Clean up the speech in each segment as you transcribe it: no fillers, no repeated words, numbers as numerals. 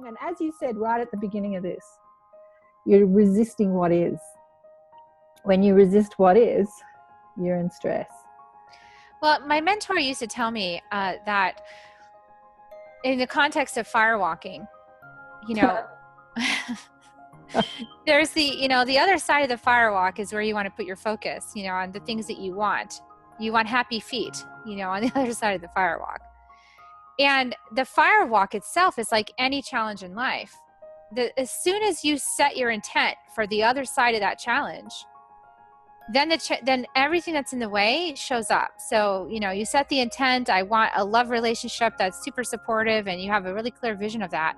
wrong. And as you said right at the beginning of this, you're resisting what is. When you resist what is, you're in stress. Well, my mentor used to tell me that in the context of firewalking, there's the other side of the firewalk is where you want to put your focus, on the things that you want. You want happy feet, on the other side of the firewalk. And the firewalk itself is like any challenge in life. As soon as you set your intent for the other side of that challenge, then everything that's in the way shows up. So, you set the intent, I want a love relationship that's super supportive, and you have a really clear vision of that.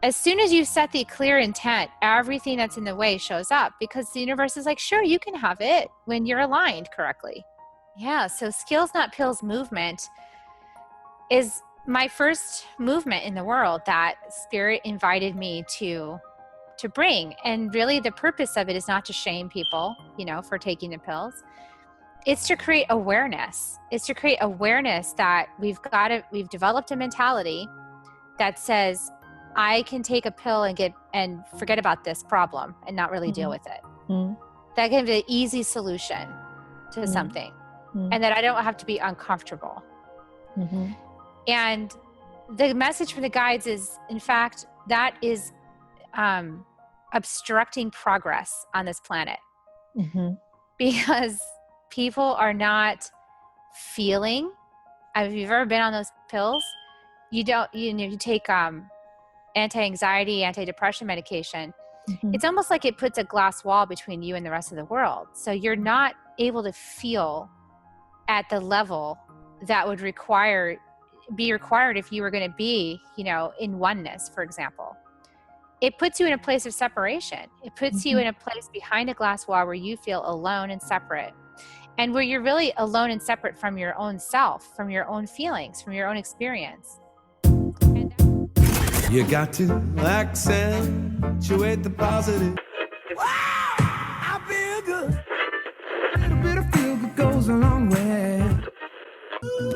As soon as you set the clear intent, everything that's in the way shows up, because the universe is like, sure, you can have it when you're aligned correctly. Yeah, so Skills Not Pills movement is my first movement in the world that Spirit invited me to bring. And really the purpose of it is not to shame people, for taking the pills. It's to create awareness. It's to create awareness that we've developed a mentality that says, I can take a pill and forget about this problem and not really deal with it. Mm-hmm. That can be an easy solution to something. Mm-hmm. And that I don't have to be uncomfortable. Mm-hmm. And the message from the guides is, in fact, that is obstructing progress on this planet. Mm-hmm. Because people are not feeling. If you've ever been on those pills, you take anti-anxiety, anti-depression medication. Mm-hmm. It's almost like it puts a glass wall between you and the rest of the world. So you're not able to feel at the level that would be required if you were going to be, in oneness, for example. It puts you in a place of separation. It puts you in a place behind a glass wall where you feel alone and separate, and where you're really alone and separate from your own self, from your own feelings, from your own experience. You got to accentuate the positive. Wow, I feel good. A little bit of feel good goes a long way.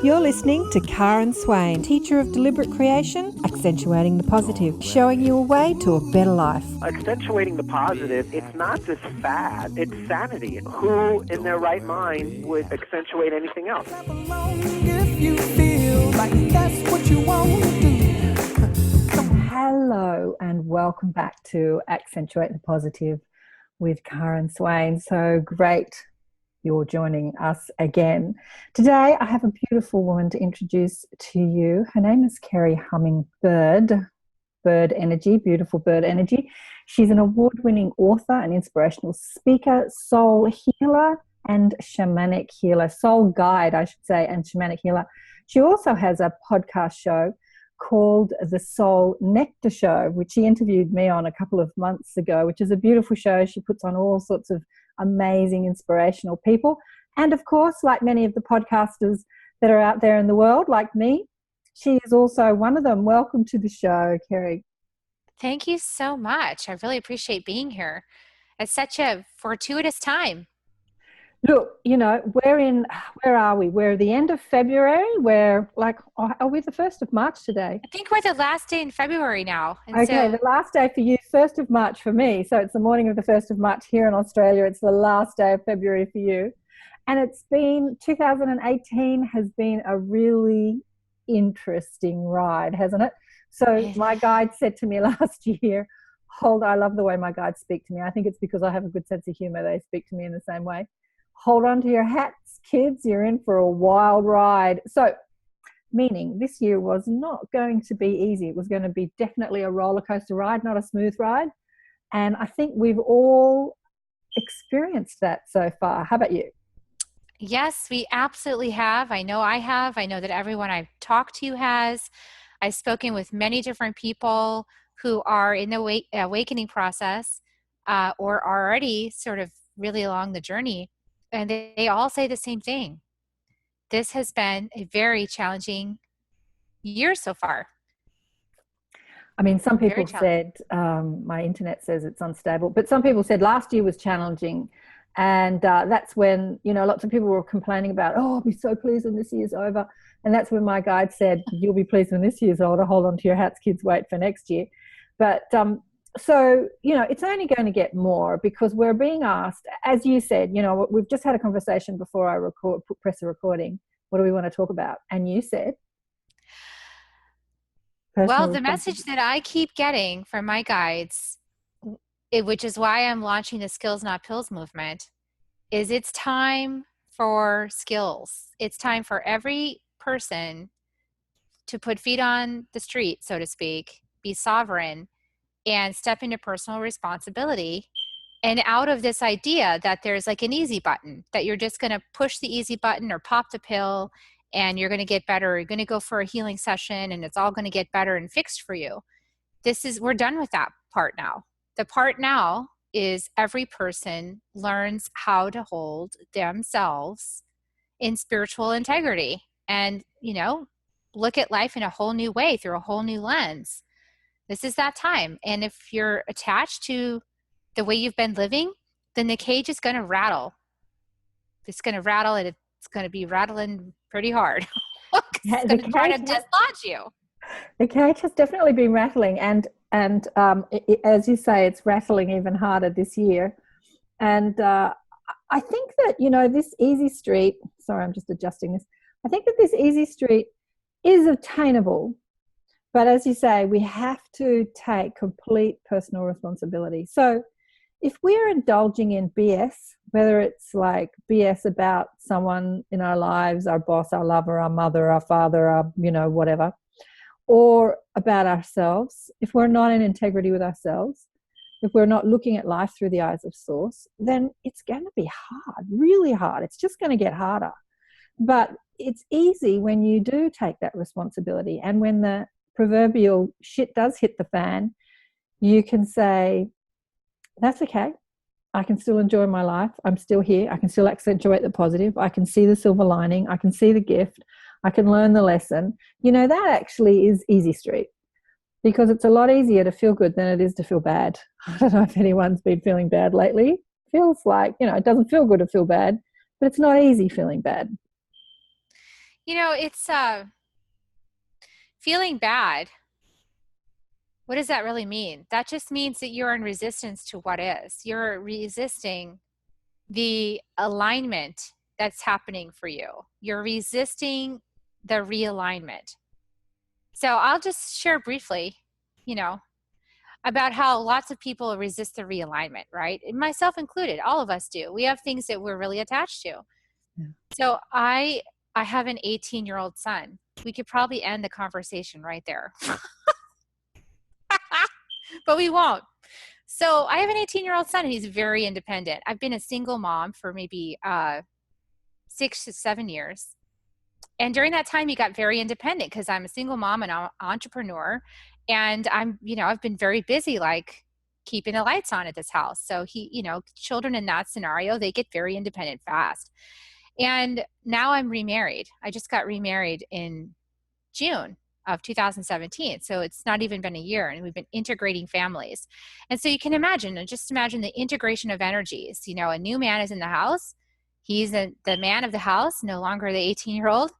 You're listening to KAren Swain, teacher of Deliberate Creation, accentuating the positive, showing you a way to a better life. Accentuating the positive, it's not just fad, it's sanity. Who in their right mind would accentuate anything else? If you feel like that's what you want to do. Hello and welcome back to Accentuate the Positive with KAren Swain. So great you're joining us again. Today I have a beautiful woman to introduce to you. Her name is Kerri Hummingbird. Bird Energy, beautiful bird energy. She's an award-winning author, an inspirational speaker, soul healer and shamanic healer, soul guide I should say, and shamanic healer. She also has a podcast show called The Soul Nectar Show, which she interviewed me on a couple of months ago, which is a beautiful show. She puts on all sorts of amazing, inspirational people. And of course, like many of the podcasters that are out there in the world, like me, she is also one of them. Welcome to the show, Kerri. Thank you so much. I really appreciate being here. It's such a fortuitous time. Look, where are we? We're at the end of February. Are we the 1st of March today? I think we're the last day in February now. And okay, the last day for you, 1st of March for me. So it's the morning of the 1st of March here in Australia. It's the last day of February for you. And 2018 has been a really interesting ride, hasn't it? So my guide said to me last year, I love the way my guides speak to me. I think it's because I have a good sense of humor. They speak to me in the same way. Hold on to your hats, kids. You're in for a wild ride. So, meaning this year was not going to be easy. It was going to be definitely a roller coaster ride, not a smooth ride. And I think we've all experienced that so far. How about you? Yes, we absolutely have. I know I have. I know that everyone I've talked to has. I've spoken with many different people who are in the awakening process or are already sort of really along the journey. And they all say the same thing. This has been a very challenging year so far. I mean, some people said, my internet says it's unstable, but some people said last year was challenging And that's when, lots of people were complaining about, oh, I'll be so pleased when this year's over. And that's when my guide said, you'll be pleased when this year's over. Hold on to your hats, kids, wait for next year. But so, it's only going to get more, because we're being asked, as you said, we've just had a conversation before I press a recording. What do we want to talk about? And you said? Well, the message that I keep getting from my guides, which is why I'm launching the Skills Not Pills movement, is it's time for skills. It's time for every person to put feet on the street, so to speak, be sovereign, and step into personal responsibility. And out of this idea that there's like an easy button, that you're just going to push the easy button or pop the pill and you're going to get better. You're going to go for a healing session and it's all going to get better and fixed for you. We're done with that part now. The part now is every person learns how to hold themselves in spiritual integrity and, look at life in a whole new way, through a whole new lens. This is that time. And if you're attached to the way you've been living, then the cage is going to rattle. It's going to rattle, and it's going to be rattling pretty hard. It's going to try to dislodge you. The cage has definitely been rattling, and as you say, it's rattling even harder this year. And I think that, this easy street, sorry, I'm just adjusting this. I think that this easy street is attainable. But as you say, we have to take complete personal responsibility. So if we're indulging in BS, whether it's like BS about someone in our lives, our boss, our lover, our mother, our father, our, whatever, or about ourselves, if we're not in integrity with ourselves, if we're not looking at life through the eyes of Source, then it's going to be hard, really hard. It's just going to get harder. But it's easy when you do take that responsibility. And when the proverbial shit does hit the fan, you can say, that's okay. I can still enjoy my life. I'm still here. I can still accentuate the positive. I can see the silver lining. I can see the gift. I can learn the lesson. That actually is easy street, because it's a lot easier to feel good than it is to feel bad. I don't know if anyone's been feeling bad lately. Feels like, it doesn't feel good to feel bad, but it's not easy feeling bad. It's feeling bad. What does that really mean? That just means that you're in resistance to what is. You're resisting the alignment that's happening for you. You're resisting the realignment. So I'll just share briefly, about how lots of people resist the realignment, right? And myself included, all of us do. We have things that we're really attached to. Yeah. So I have an 18-year-old son. We could probably end the conversation right there. But we won't. So I have an 18-year-old son, and he's very independent. I've been a single mom for maybe 6 to 7 years. And during that time, he got very independent because I'm a single mom and I'm an entrepreneur. And I've been very busy, like keeping the lights on at this house. So children in that scenario, they get very independent fast. And now I'm remarried. I just got remarried in June of 2017. So it's not even been a year, and we've been integrating families. And so you can imagine the integration of energies. A new man is in the house. He's the man of the house, no longer the 18-year-old.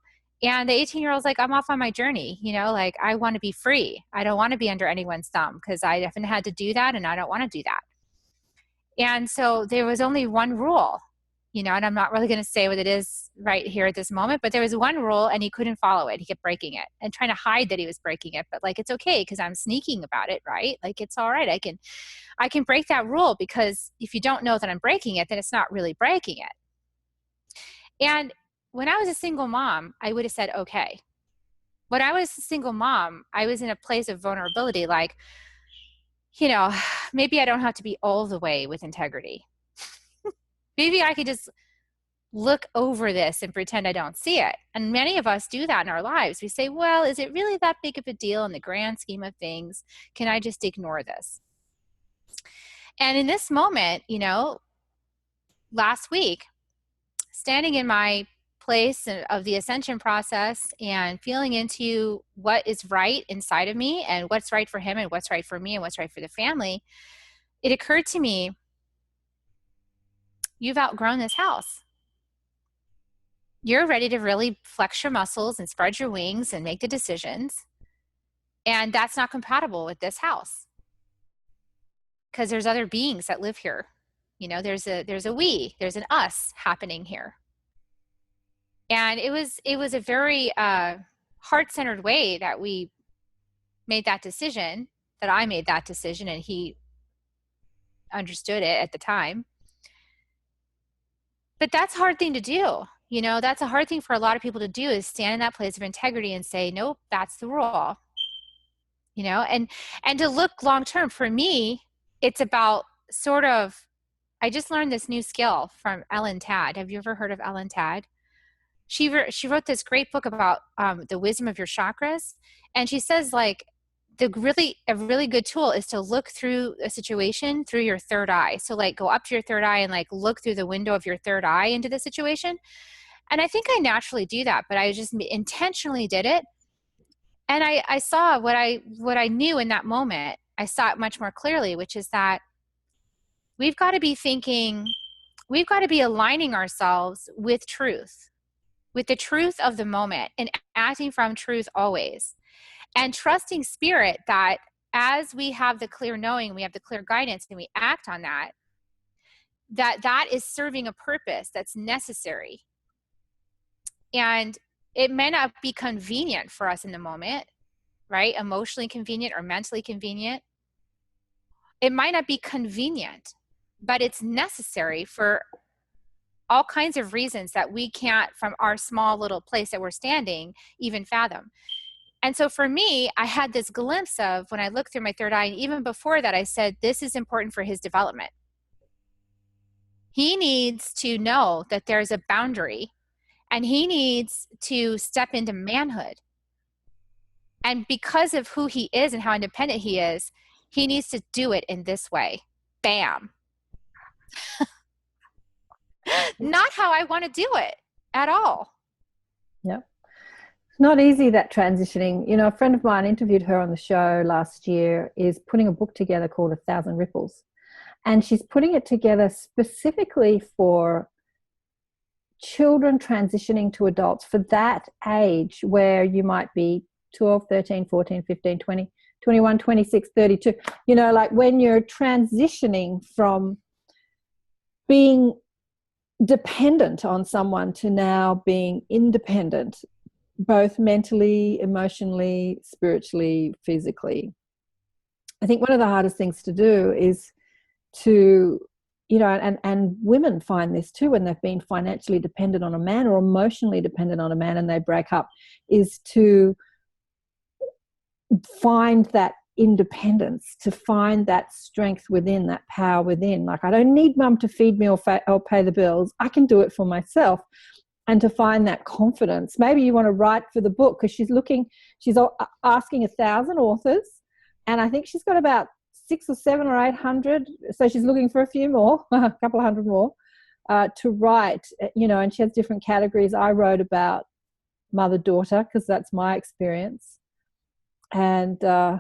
And the 18-year-old's like, I'm off on my journey. I want to be free. I don't want to be under anyone's thumb, because I haven't had to do that, and I don't want to do that. And so there was only one rule, and I'm not really going to say what it is right here at this moment, but there was one rule and he couldn't follow it. He kept breaking it and trying to hide that he was breaking it. But it's okay, because I'm sneaking about it, right? It's all right. I can break that rule, because if you don't know that I'm breaking it, then it's not really breaking it. And when I was a single mom, I would have said, okay. When I was a single mom, I was in a place of vulnerability. Maybe I don't have to be all the way with integrity. Maybe I could just look over this and pretend I don't see it. And many of us do that in our lives. We say, well, is it really that big of a deal in the grand scheme of things? Can I just ignore this? And in this moment, last week, standing in my place of the ascension process and feeling into what is right inside of me and what's right for him and what's right for me and what's right for the family, it occurred to me, you've outgrown this house. You're ready to really flex your muscles and spread your wings and make the decisions. And that's not compatible with this house. Because there's other beings that live here. You know, there's a we, there's an us happening here. And it was a very heart-centered way that we made that decision, that I made that decision, and he understood it at the time. But that's a hard thing to do. You know, that's a hard thing for a lot of people to do, is stand in that place of integrity and say, nope, that's the rule. You know, and to look long-term. For me, it's about sort of, I just learned this new skill from Ellen Tadd. Have you ever heard of Ellen Tadd? She wrote this great book about the wisdom of your chakras. And she says, like, a really good tool is to look through a situation through your third eye. So like go up to your third eye and like look through the window of your third eye into the situation. And I think I naturally do that, but I just intentionally did it. And I saw what I knew in that moment. I saw it much more clearly, which is that we've got to be aligning ourselves with truth, with the truth of the moment, and acting from truth always. And trusting spirit that as we have the clear knowing, we have the clear guidance, and we act on that is serving a purpose that's necessary. And it may not be convenient for us in the moment, right? Emotionally convenient or mentally convenient. It might not be convenient, but it's necessary for all kinds of reasons that we can't, from our small little place that we're standing, even fathom. And so for me, I had this glimpse of, when I looked through my third eye, and even before that, I said, this is important for his development. He needs to know that there's a boundary, and he needs to step into manhood. And because of who he is and how independent he is, he needs to do it in this way. Bam. Not how I want to do it at all. Yep. It's not easy, that transitioning. You know, a friend of mine, interviewed her on the show last year, is putting a book together called 1,000 Ripples. And she's putting it together specifically for children transitioning to adults, for that age where you might be 12, 13, 14, 15, 20, 21, 26, 32. You know, like when you're transitioning from being dependent on someone to now being independent, both mentally, emotionally, spiritually, physically. I think one of the hardest things to do is to, you know, and women find this too when they've been financially dependent on a man or emotionally dependent on a man and they break up, is to find that independence, to find that strength within, that power within. Like, I don't need mum to feed me or pay the bills. I can do it for myself. And to find that confidence. Maybe you want to write for the book, because she's asking 1,000 authors, and I think she's got about 600 or 700 or 800. So she's looking for a few more, a couple of hundred more, to write, you know, and she has different categories. I wrote about mother-daughter because that's my experience. And I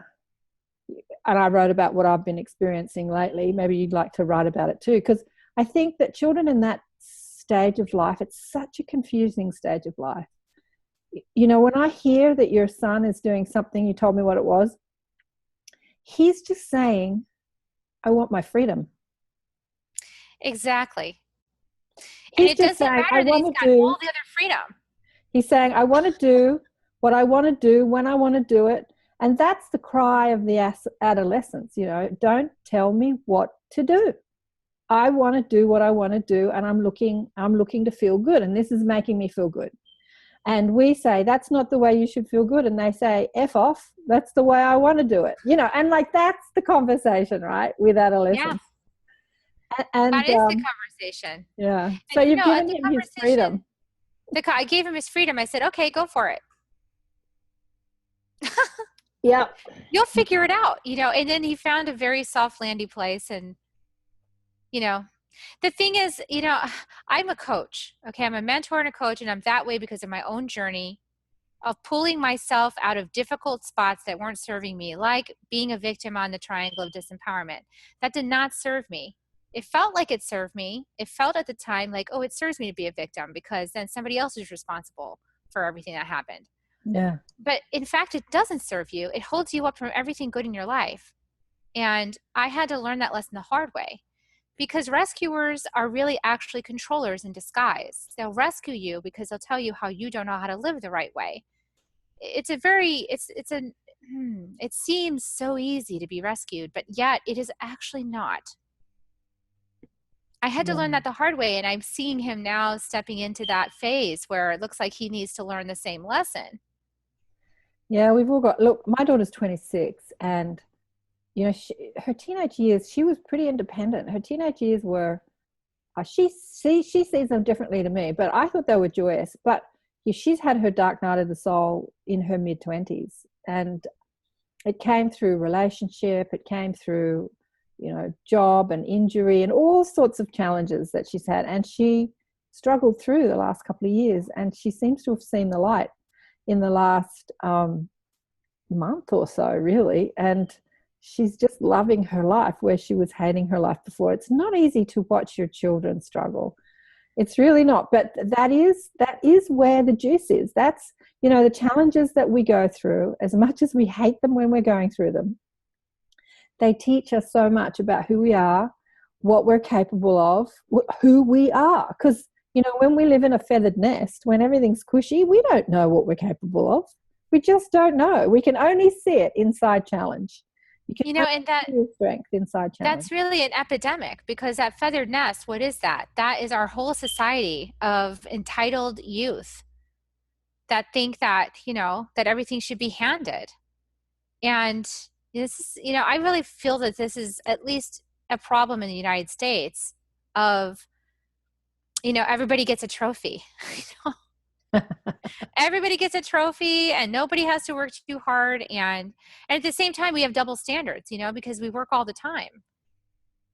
wrote about what I've been experiencing lately. Maybe you'd like to write about it too, because I think that children in that stage of life, it's such a confusing stage of life. You know, when I hear that your son is doing something, you told me what it was, he's just saying, I want my freedom. Exactly. He's and it doesn't saying, matter that he's got all the other freedom. He's saying, I want to do what I want to do when I want to do it. And that's the cry of the adolescence, you know, don't tell me what to do. I want to do what I want to do, and I'm looking to feel good, and this is making me feel good. And we say, that's not the way you should feel good. And they say, F off, that's the way I want to do it. You know, and like that's the conversation, right, with adolescents. Yeah. And that is the conversation. Yeah. And so you've given him his freedom. I gave him his freedom. I said, okay, go for it. Yeah. You'll figure it out, you know. And then he found a very soft, landy place. And, you know, the thing is, you know, I'm a coach. Okay. I'm a mentor and a coach, and I'm that way because of my own journey of pulling myself out of difficult spots that weren't serving me, like being a victim on the triangle of disempowerment. That did not serve me. It felt like it served me. It felt at the time like, oh, it serves me to be a victim because then somebody else is responsible for everything that happened. Yeah. But in fact, it doesn't serve you. It holds you up from everything good in your life. And I had to learn that lesson the hard way, because rescuers are really actually controllers in disguise. They'll rescue you because they'll tell you how you don't know how to live the right way. It seems so easy to be rescued, but yet it is actually not. I had to learn that the hard way, and I'm seeing him now stepping into that phase where it looks like he needs to learn the same lesson. Yeah, we've all got, look, my daughter's 26, and, you know, her teenage years, she was pretty independent. Her teenage years were, she sees them differently to me, but I thought they were joyous. But she's had her dark night of the soul in her mid-20s, and it came through relationship, it came through, you know, job and injury and all sorts of challenges that she's had. And she struggled through the last couple of years, and she seems to have seen the light in the last month or so, really. And she's just loving her life where she was hating her life before. It's not easy to watch your children struggle. It's really not. But that is where the juice is. That's, you know, the challenges that we go through, as much as we hate them when we're going through them, they teach us so much about who we are, what we're capable of, who we are. Because, you know, when we live in a feathered nest, when everything's cushy, we don't know what we're capable of. We just don't know. We can only see it inside challenge. You know, and that strength inside challenge. That's really an epidemic, because that feathered nest, what is that? That is our whole society of entitled youth that think that, you know, that everything should be handed. And this is, you know, I really feel that this is at least a problem in the United States of, you know, everybody gets a trophy. Everybody gets a trophy and nobody has to work too hard. And at the same time, we have double standards, you know, because we work all the time.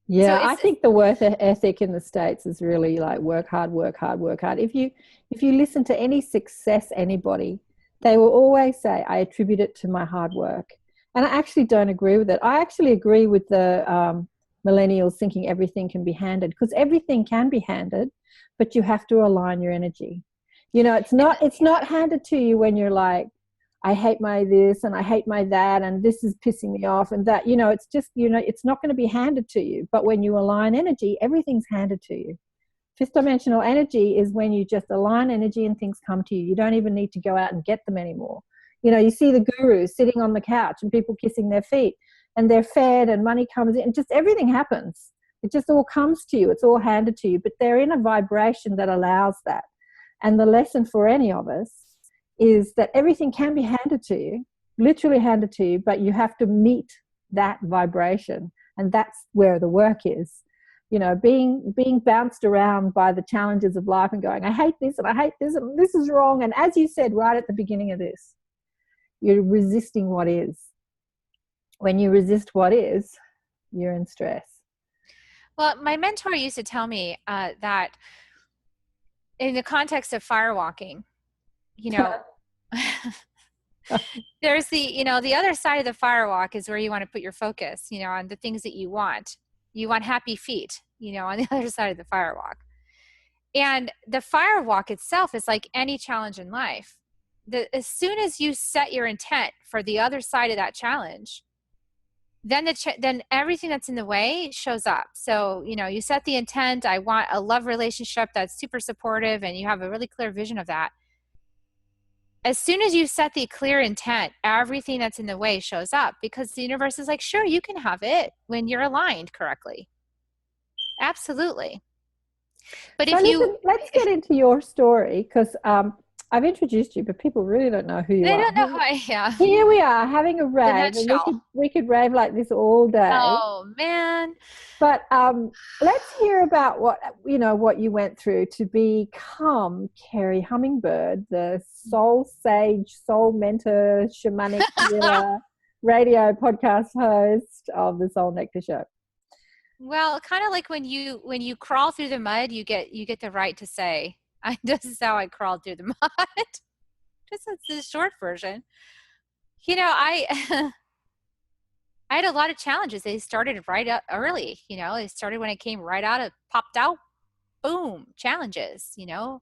Yeah, so I think the work ethic in the States is really like work hard, work hard, work hard. If you listen to any success anybody, they will always say, I attribute it to my hard work. And I actually don't agree with it. I actually agree with the millennials thinking everything can be handed, because everything can be handed, but you have to align your energy. You know, it's not handed to you when you're like, I hate my this and I hate my that and this is pissing me off and that, you know, it's just, you know, it's not going to be handed to you. But when you align energy, everything's handed to you. Fifth dimensional energy is when you just align energy and things come to you. You don't even need to go out and get them anymore. You know, you see the gurus sitting on the couch and people kissing their feet and they're fed and money comes in and just everything happens. It just all comes to you. It's all handed to you, but they're in a vibration that allows that. And the lesson for any of us is that everything can be handed to you, literally handed to you, but you have to meet that vibration. And that's where the work is. You know, being bounced around by the challenges of life and going, I hate this and I hate this and this is wrong. And as you said right at the beginning of this, you're resisting what is. When you resist what is, you're in stress. Well, my mentor used to tell me that in the context of firewalking, you know, there's the, you know, the other side of the firewalk is where you want to put your focus, you know, on the things that you want. You want happy feet, you know, on the other side of the firewalk. And the firewalk itself is like any challenge in life. As soon as you set your intent for the other side of that challenge, then then everything that's in the way shows up. So, you know, you set the intent, I want a love relationship that's super supportive, and you have a really clear vision of that. As soon as you set the clear intent, everything that's in the way shows up, because the universe is like, sure, you can have it when you're aligned correctly. Absolutely. But so let's get into your story, because I've introduced you, but people really don't know who you are. They don't know who I am. Here we are having a rave, and we could rave like this all day. Oh man! But let's hear about what you went through to become Kerri Hummingbird, the soul sage, soul mentor, shamanic healer, radio podcast host of the Soul Nectar Show. Well, kind of like when you crawl through the mud, you get the right to say, this is how I crawled through the mud. Just that's the short version. You know, I had a lot of challenges. They started right up early, they started when I came right out of, popped out, boom, challenges, 0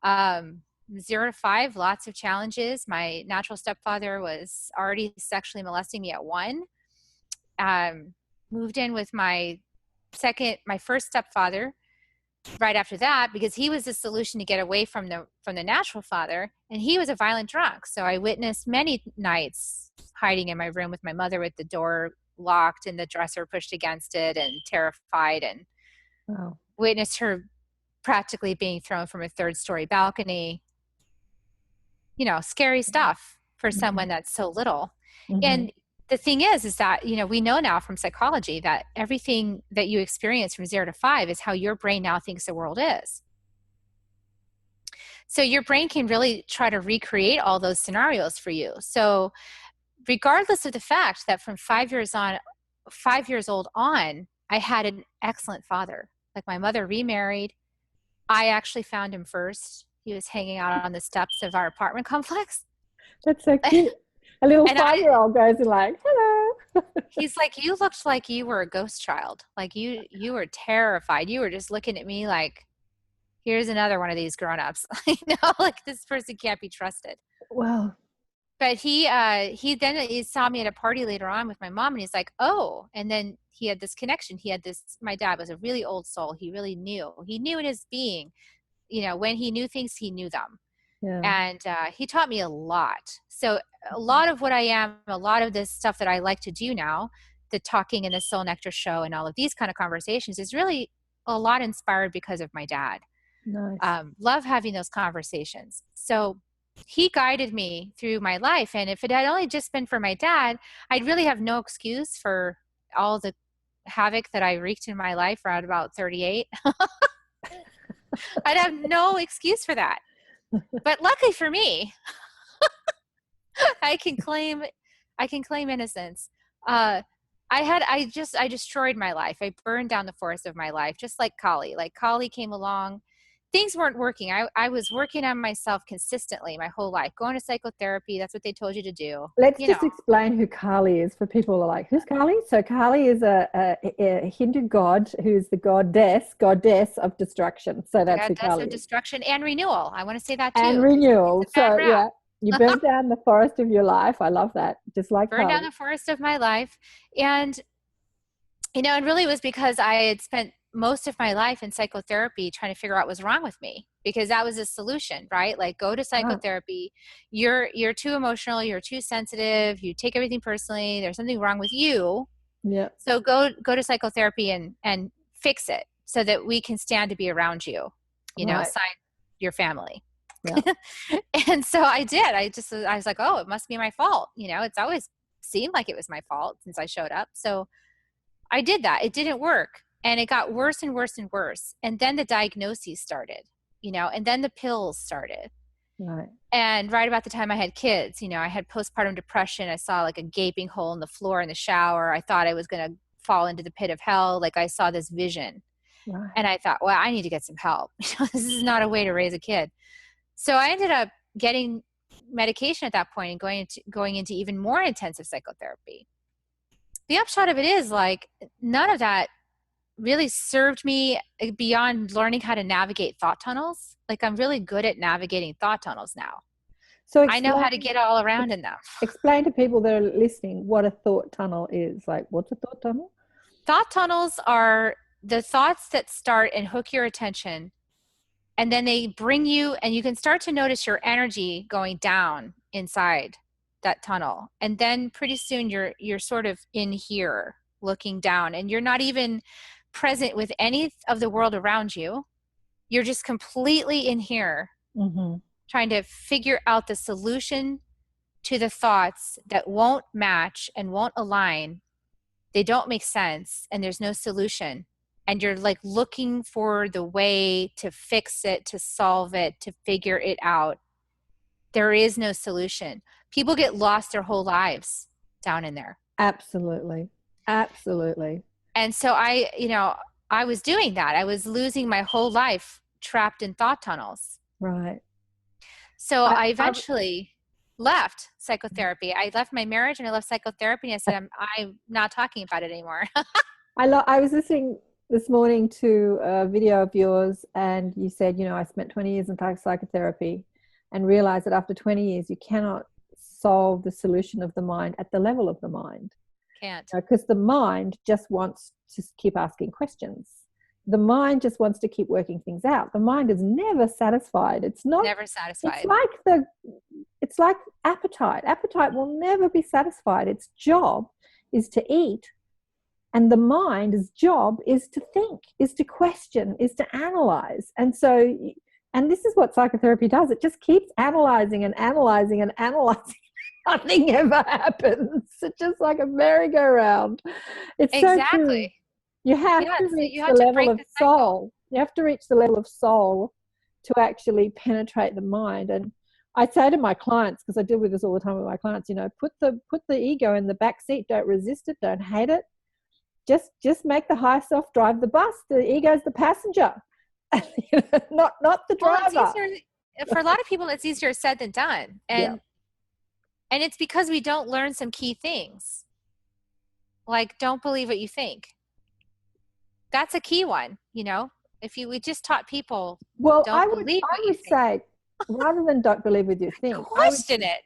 to 5, lots of challenges. My natural stepfather was already sexually molesting me at 1. Moved in with my first stepfather right after that, because he was the solution to get away from the natural father, and he was a violent drunk. So I witnessed many nights hiding in my room with my mother with the door locked and the dresser pushed against it, and terrified, and witnessed her practically being thrown from a 3rd-story balcony. Scary stuff for someone that's so little. And the thing is that, we know now from psychology that everything that you experience from 0 to 5 is how your brain now thinks the world is. So your brain can really try to recreate all those scenarios for you. So regardless of the fact that from 5 years old on, I had an excellent father. Like, my mother remarried. I actually found him first. He was hanging out on the steps of our apartment complex. That's so cute. A little 5-year-old goes and like, hello. He's like, you looked like you were a ghost child. Like, you were terrified. You were just looking at me like, here's another one of these grown-ups. Like, this person can't be trusted. Wow. But he saw me at a party later on with my mom, and he's like, oh. And then he had this connection. My dad was a really old soul. He really knew. He knew in his being, when he knew things, he knew them. Yeah. And he taught me a lot. So a lot of what I am, a lot of this stuff that I like to do now, the talking in the Soul Nectar show and all of these kind of conversations, is really a lot inspired because of my dad. Nice. Love having those conversations. So he guided me through my life. And if it had only just been for my dad, I'd really have no excuse for all the havoc that I wreaked in my life around about 38. I'd have no excuse for that. But luckily for me, I can claim innocence. I destroyed my life. I burned down the forest of my life, just like Kali. Like, Kali came along. Things weren't working. I was working on myself consistently my whole life, going to psychotherapy. That's what they told you to do. Let's just explain who Kali is for people who are like, who's Kali? So Kali is a Hindu god who's the goddess of destruction. So that's who Kali is. Goddess of destruction and renewal. I want to say that too. And renewal. So yeah, you burned down the forest of your life. I love that. Just like burned down the forest of my life. And, it really was because I had spent most of my life in psychotherapy trying to figure out what was wrong with me, because that was a solution, right? Like, go to psychotherapy. You're too emotional. You're too sensitive. You take everything personally. There's something wrong with you. Yeah. So go to psychotherapy and fix it so that we can stand to be around you, aside your family. Yeah. And so I did. I was like, oh, it must be my fault. It's always seemed like it was my fault since I showed up. So I did that. It didn't work. And it got worse and worse and worse. And then the diagnoses started, and then the pills started. Right. And right about the time I had kids, I had postpartum depression. I saw like a gaping hole in the floor in the shower. I thought I was going to fall into the pit of hell. Like, I saw this vision. Right. And I thought, well, I need to get some help. This is not a way to raise a kid. So I ended up getting medication at that point and going into even more intensive psychotherapy. The upshot of it is, like, none of that really served me beyond learning how to navigate thought tunnels. Like, I'm really good at navigating thought tunnels now. So I know how to get all around in them. Explain to people that are listening what a thought tunnel is. Like, what's a thought tunnel? Thought tunnels are the thoughts that start and hook your attention, and then they bring you, and you can start to notice your energy going down inside that tunnel. And then pretty soon you're sort of in here looking down, and you're not even present with any of the world around you. You're just completely in here, trying to figure out the solution to the thoughts that won't match and won't align. They don't make sense, and there's no solution. And you're like looking for the way to fix it, to solve it, to figure it out. There is no solution. People get lost their whole lives down in there. Absolutely. Absolutely. And so I was doing that. I was losing my whole life trapped in thought tunnels. Right. So I eventually left psychotherapy. I left my marriage and I left psychotherapy, and I said, I'm not talking about it anymore. I was listening this morning to a video of yours, and you said, I spent 20 years in psychotherapy and realized that after 20 years, you cannot solve the solution of the mind at the level of the mind. Can't. Because the mind just wants to keep asking questions. The mind just wants to keep working things out. The mind is never satisfied. It's not never satisfied. It's like appetite. Appetite will never be satisfied. Its job is to eat. And the mind's job is to think, is to question, is to analyze. And this is what psychotherapy does. It just keeps analyzing and analyzing and analyzing. Nothing ever happens. It's just like a merry-go-round. It's exactly. So true. You have to reach the level of soul. You have to reach the level of soul to actually penetrate the mind. And I say to my clients, because I deal with this all the time with my clients, put the ego in the back seat. Don't resist it. Don't hate it. Just make the higher self drive the bus. The ego's the passenger, not the driver. Well, for a lot of people, it's easier said than done. And it's because we don't learn some key things. Like, don't believe what you think. That's a key one, If we just taught people, I would say, rather than don't believe what you think, question it.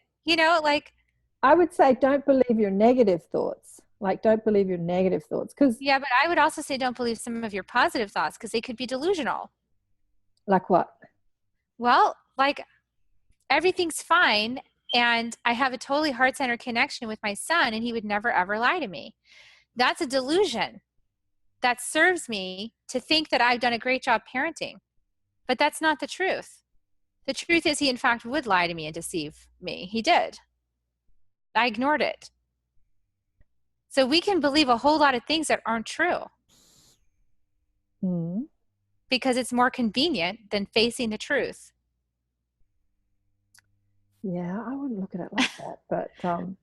I would say, don't believe your negative thoughts. Like, don't believe your negative thoughts. But I would also say don't believe some of your positive thoughts, because they could be delusional. Like what? Well, like, everything's fine, and I have a totally heart-centered connection with my son, and he would never, ever lie to me. That's a delusion that serves me to think that I've done a great job parenting. But that's not the truth. The truth is he, in fact, would lie to me and deceive me. He did. I ignored it. So we can believe a whole lot of things that aren't true. Mm. Because it's more convenient than facing the truth. Yeah, I wouldn't look at it like that, but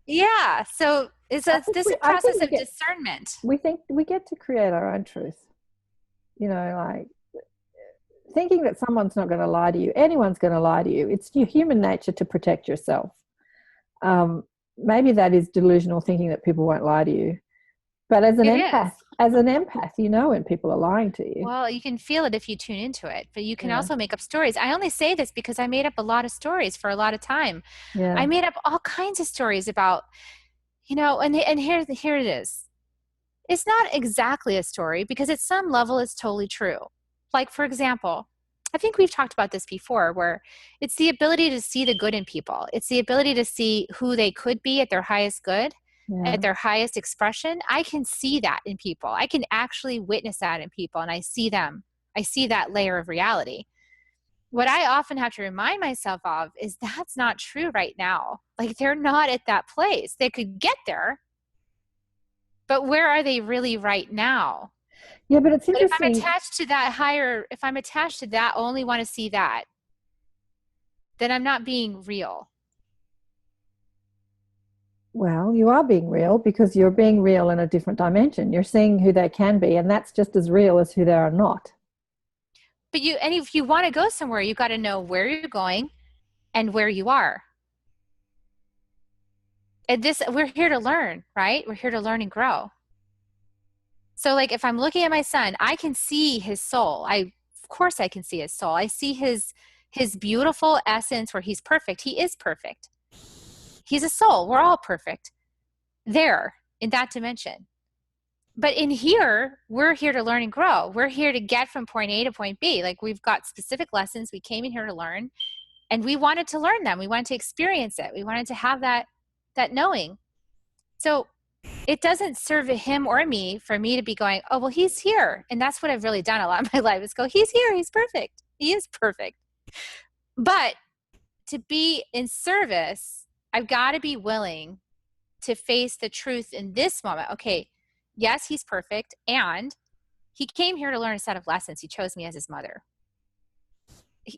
yeah. So this a process of discernment. We think we get to create our own truth. Like thinking that someone's not going to lie to you. Anyone's going to lie to you. It's your human nature to protect yourself. Maybe that is delusional thinking that people won't lie to you. But as an empath, when people are lying to you. Well, you can feel it if you tune into it, but you can also make up stories. I only say this because I made up a lot of stories for a lot of time. Yeah. I made up all kinds of stories about, and here it is. It's not exactly a story, because at some level it's totally true. Like, for example, I think we've talked about this before, where it's the ability to see the good in people. It's the ability to see who they could be at their highest good. Yeah. At their highest expression. I can see that in people. I can actually witness that in people, and I see them. I see that layer of reality. What I often have to remind myself of is that's not true right now. Like, they're not at that place. They could get there, but where are they really right now? Yeah, but it's interesting. If I'm attached to that higher, if I'm attached to that, only want to see that, then I'm not being real. Well, you are being real, because you're being real in a different dimension. You're seeing who they can be, and that's just as real as who they are not. But if you want to go somewhere, you got to know where you're going and where you are. And we're here to learn, right? We're here to learn and grow. So, like, if I'm looking at my son, I can see his soul. Of course I can see his soul. I see his beautiful essence where he's perfect. He is perfect. He's a soul. We're all perfect there in that dimension. But in here, we're here to learn and grow. We're here to get from point A to point B. Like, we've got specific lessons. We came in here to learn, and we wanted to learn them. We wanted to experience it. We wanted to have that knowing. So it doesn't serve him or me for me to be going, oh, well, he's here. And that's what I've really done a lot in my life, is go, he's here. He's perfect. He is perfect. But to be in service, I've got to be willing to face the truth in this moment. Okay, yes, he's perfect, and he came here to learn a set of lessons. He chose me as his mother.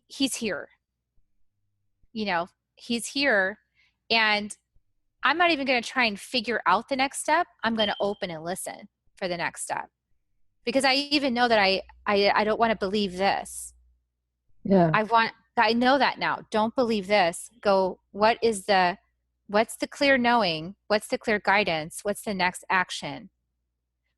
He's here. He's here, and I'm not even going to try and figure out the next step. I'm going to open and listen for the next step, because I even know that I don't want to believe this. Yeah. I want I know that now. Don't believe this. Go, what's the clear knowing? What's the clear guidance? What's the next action?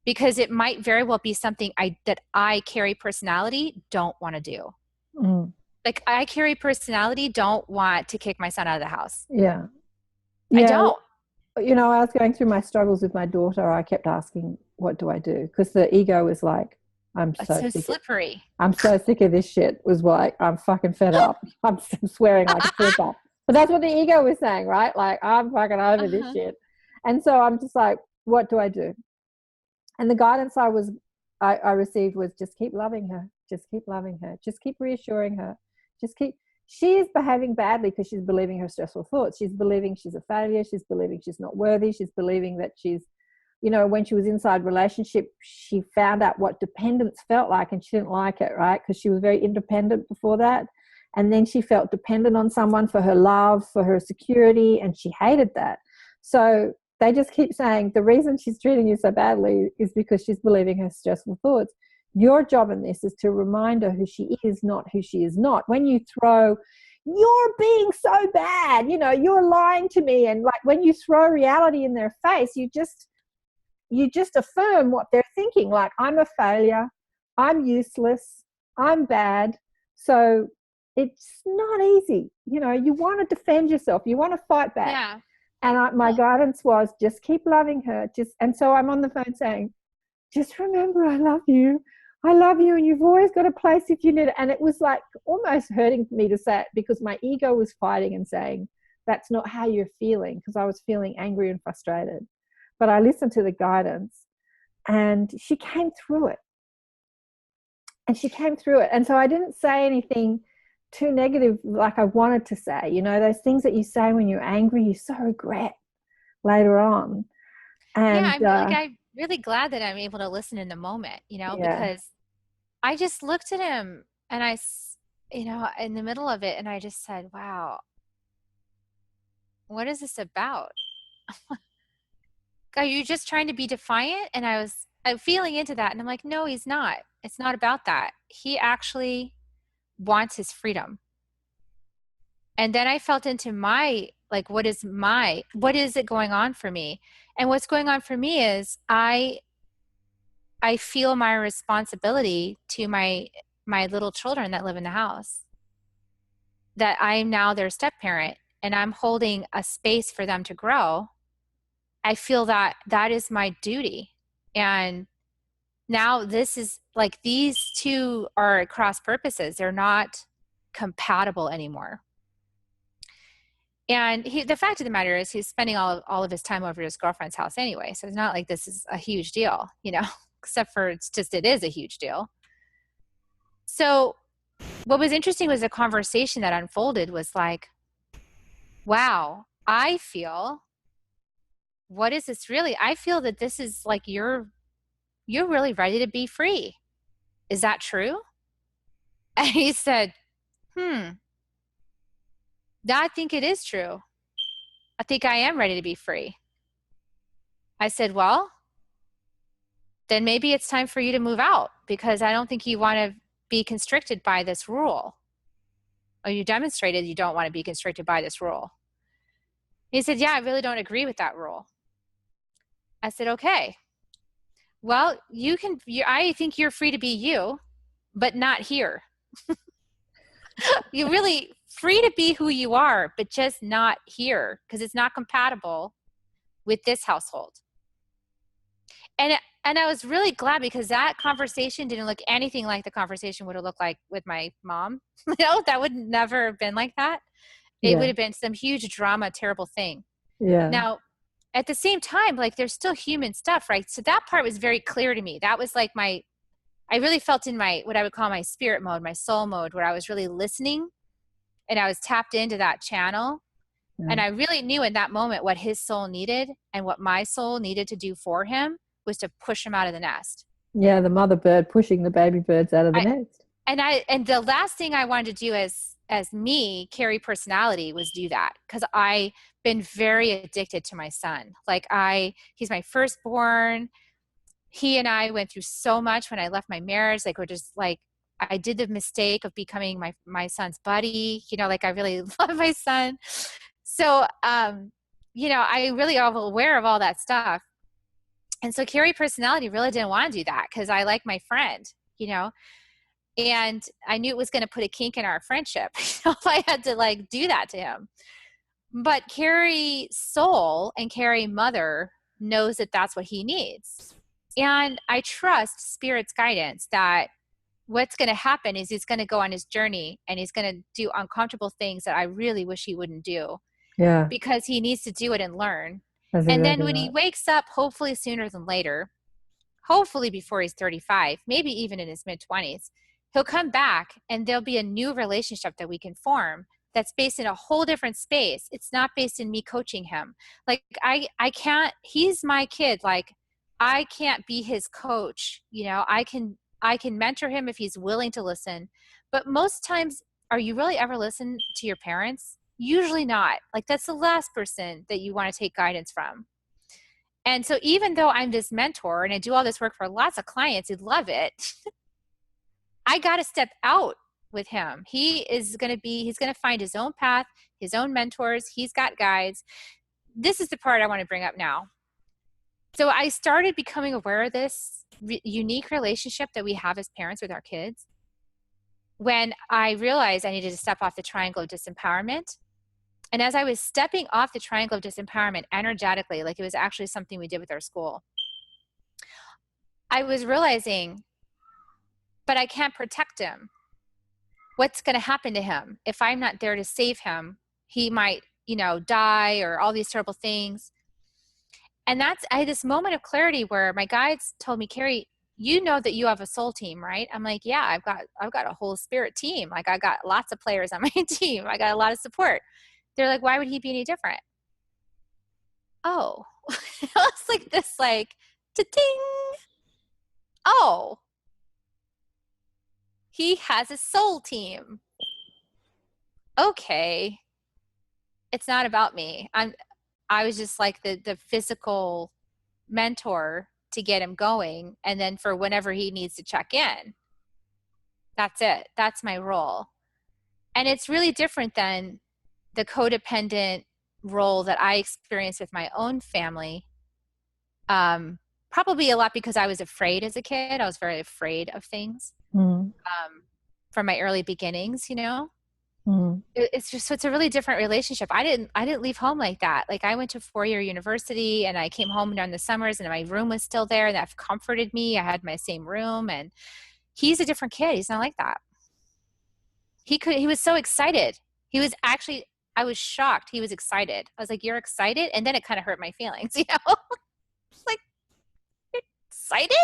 Because it might very well be something that I carry personality don't want to do. Mm. Like I carry personality, don't want to kick my son out of the house. Yeah. I don't. You know, I was going through my struggles with my daughter. I kept asking, what do I do? Because the ego was like, It's so slippery. I'm so sick of this shit. Was like, I'm fucking fed up. I'm swearing like a flipper. But that's what the ego was saying, right? Like, I'm fucking over this shit. And so I'm just like, what do I do? And the guidance I received was just keep loving her. Just keep loving her. Just keep reassuring her. She is behaving badly because she's believing her stressful thoughts. She's believing she's a failure. She's believing she's not worthy. She's believing that she's, you know, when she was inside relationship, she found out what dependence felt like and she didn't like it, right? Because she was very independent before that. And then she felt dependent on someone for her love, for her security, and she hated that. So they just keep saying the reason she's treating you so badly is because she's believing her stressful thoughts. Your job in this is to remind her who she is, not who she is not. When you throw, you're being so bad, you know, you're lying to me, and like when you throw reality in their face, you just affirm what they're thinking. Like, I'm a failure, I'm useless, I'm bad. So it's not easy. You know, you want to defend yourself, you want to fight back. Yeah. And my guidance was just keep loving her. And so I'm on the phone saying, just remember, I love you, and you've always got a place if you need it. And it was like almost hurting me to say it because my ego was fighting and saying, that's not how you're feeling, because I was feeling angry and frustrated. But I listened to the guidance and she came through it. And so I didn't say anything too negative like I wanted to say. You know, those things that you say when you're angry, you so regret later on. And I'm really glad that I'm able to listen in the moment, you know, because I just looked at him and I, you know, in the middle of it, and I just said, wow, what is this about? Are you just trying to be defiant? And I'm feeling into that. And I'm like, no, he's not. It's not about that. He actually wants his freedom. And then I felt into like, what is it going on for me? And what's going on for me is I feel my responsibility to my little children that live in the house, that I'm now their step parent and I'm holding a space for them to grow. I feel that is my duty. And now this is like, these two are at cross purposes. They're not compatible anymore. And the fact of the matter is he's spending all of his time over at his girlfriend's house anyway. So it's not like this is a huge deal, you know, except for it is a huge deal. So what was interesting was the conversation that unfolded was like, wow, I feel, what is this really? I feel that this is like, you're really ready to be free. Is that true? And he said, I think it is true. I think I am ready to be free. I said, well, then maybe it's time for you to move out, because I don't think you want to be constricted by this rule. Or you demonstrated you don't want to be constricted by this rule. He said, yeah, I really don't agree with that rule. I said, okay. Well, I think you're free to be you, but not here. You're really free to be who you are, but just not here, because it's not compatible with this household. And I was really glad, because that conversation didn't look anything like the conversation would have looked like with my mom. You know, that would never have been like that. It would have been some huge drama, terrible thing. Yeah. Now, at the same time, like, there's still human stuff, right? So that part was very clear to me. That was like I really felt in my, what I would call my spirit mode, my soul mode, where I was really listening and I was tapped into that channel. Yeah. And I really knew in that moment what his soul needed, and what my soul needed to do for him was to push him out of the nest. Yeah, the mother bird pushing the baby birds out of the nest. And the last thing I wanted to do as me, Kerri personality, was do that, because I've been very addicted to my son. Like, he's my firstborn. He and I went through so much when I left my marriage. Like, we're just like, I did the mistake of becoming my son's buddy, you know, like I really love my son. So, you know, I really am aware of all that stuff. And so Kerri personality really didn't want to do that because I like my friend, you know, and I knew it was going to put a kink in our friendship if I had to like do that to him. But Kerri's soul and Kerri mother knows that that's what he needs. And I trust Spirit's guidance that what's going to happen is he's going to go on his journey and he's going to do uncomfortable things that I really wish he wouldn't do. Yeah. Because he needs to do it and learn. That's And exactly then when he right. wakes up, hopefully sooner than later, hopefully before he's 35, maybe even in his mid-20s, he'll come back and there'll be a new relationship that we can form that's based in a whole different space. It's not based in me coaching him. Like I can't, he's my kid. Like I can't be his coach. You know, I can mentor him if he's willing to listen. But most times, are you really ever listen to your parents? Usually not. Like that's the last person that you want to take guidance from. And so even though I'm this mentor and I do all this work for lots of clients who love it, I got to step out with him. He's going to find his own path, his own mentors. He's got guides. This is the part I want to bring up now. So I started becoming aware of this unique relationship that we have as parents with our kids when I realized I needed to step off the triangle of disempowerment. And as I was stepping off the triangle of disempowerment energetically, like it was actually something we did with our school, I was realizing, but I can't protect him. What's going to happen to him? If I'm not there to save him, he might, you know, die or all these terrible things. And I had this moment of clarity where my guides told me, Kerri, you know that you have a soul team, right? I'm like, yeah, I've got a whole spirit team. Like I got lots of players on my team. I got a lot of support. They're like, why would he be any different? Oh, it's like this, like, ta-ting. Oh, he has a soul team. Okay. It's not about me. I was just like the physical mentor to get him going. And then for whenever he needs to check in, that's it. That's my role. And it's really different than the codependent role that I experienced with my own family. Probably a lot because I was afraid as a kid. I was very afraid of things from my early beginnings, you know. It's a really different relationship. I didn't leave home like that. Like I went to 4-year university and I came home during the summers and my room was still there and that comforted me. I had my same room and he's a different kid. He's not like that. He was so excited. I was shocked. He was excited. I was like, you're excited? And then it kind of hurt my feelings, you know? Like, excited?